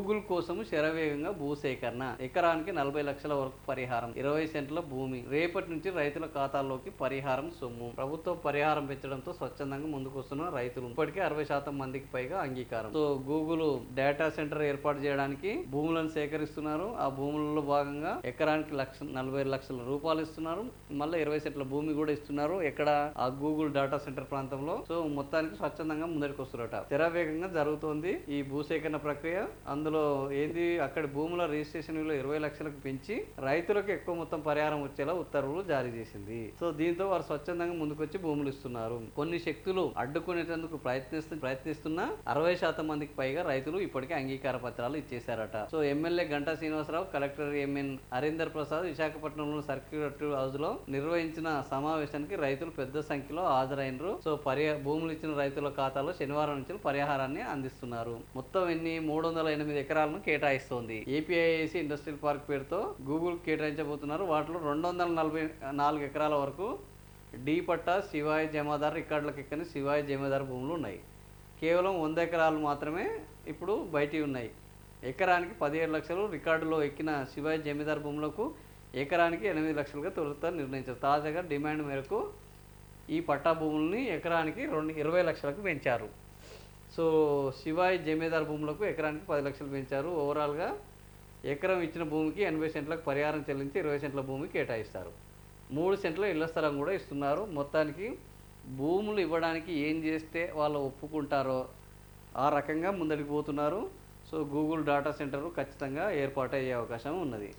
Google కోసం శరవేగంగా భూసేకరణ, ఎకరానికి 40 లక్షల వరకు పరిహారం, 20 సెంట్ల భూమి, రేపటి నుంచి రైతుల ఖాతాల్లోకి పరిహారం సొమ్ము. ప్రభుత్వం పరిహారం పెంచడంతో స్వచ్ఛందంగా ముందుకొస్తున్న రైతులు. ఇప్పటికే 60% మందికి పైగా అంగీకారం. సో గూగుల్ డేటా సెంటర్ ఏర్పాటు చేయడానికి భూములను సేకరిస్తున్నారు. ఆ భూములలో భాగంగా ఎకరానికి 40 లక్షల రూపాయలు ఇస్తున్నారు. మళ్ళీ 20 సెంట్ల భూమి కూడా ఇస్తున్నారు. ఎక్కడ? ఆ గూగుల్ డేటా సెంటర్ ప్రాంతంలో. సో మొత్తానికి స్వచ్ఛందంగా ముందరికి వస్తున్నట. శరవేగంగా జరుగుతోంది ఈ భూసేకరణ ప్రక్రియ. అందులో ఏంది, అక్కడి భూముల రిజిస్ట్రేషన్ విలువ 20 లక్షలకు పెంచి రైతులకు ఎక్కువ మొత్తం పరిహారం వచ్చేలా ఉత్తర్వులు జారీ చేసింది. సో దీంతో వారు స్వచ్ఛందంగా ముందుకొచ్చి భూములు ఇస్తున్నారు. కొన్ని శక్తులు అడ్డుకునేందుకు ప్రయత్నిస్తున్న 60% మందికి పైగా రైతులు ఇప్పటికే అంగీకార పత్రాలు ఇచ్చేశారట. So MLA Ganta Srinivasarao, collector M N Harinder Prasad విశాఖపట్నంలో సర్క్యులేటరీ హౌస్ లో నిర్వహించిన సమావేశానికి రైతులు పెద్ద సంఖ్యలో హాజరైనరు. సో భూములు ఇచ్చిన రైతుల ఖాతాలో శనివారం నుంచి పరిహారాన్ని అందిస్తున్నారు. మొత్తం ఎన్ని? 308 ఎకరాలను కేటాయిస్తోంది. ఏపీఐఐసి ఇండస్ట్రియల్ పార్క్ పేరుతో గూగుల్ కేటాయించబోతున్నారు. వాటిలో 244 ఎకరాల వరకు డి పట్టా శివాయి జమాదార్ రికార్డులకు ఎక్కని శివాయి జమాదార్ భూములు ఉన్నాయి. కేవలం 100 ఎకరాలు మాత్రమే ఇప్పుడు బయటి ఉన్నాయి. ఎకరానికి 17 లక్షలు రికార్డులో ఎక్కిన శివాయి జమీదార్ భూములకు ఎకరానికి 8 లక్షలుగా తొలుత నిర్ణయించారు. తాజాగా డిమాండ్ మేరకు ఈ పట్టా భూముల్ని ఎకరానికి 20 లక్షలకు పెంచారు. సో శివాయి జమీదార్ భూములకు ఎకరానికి 10 లక్షలు పెంచారు. ఓవరాల్గా ఎకరం ఇచ్చిన భూమికి 80 సెంట్లకు పరిహారం చెల్లించి 20 సెంట్ల భూమి కేటాయిస్తారు. 3 సెంట్ల ఇళ్ల స్థలం కూడా ఇస్తున్నారు. మొత్తానికి భూములు ఇవ్వడానికి ఏం చేస్తే వాళ్ళు ఒప్పుకుంటారో ఆ రకంగా ముందడికి పోతున్నారు. సో గూగుల్ డేటా సెంటర్ ఖచ్చితంగా ఏర్పాటు అయ్యే అవకాశం ఉన్నది.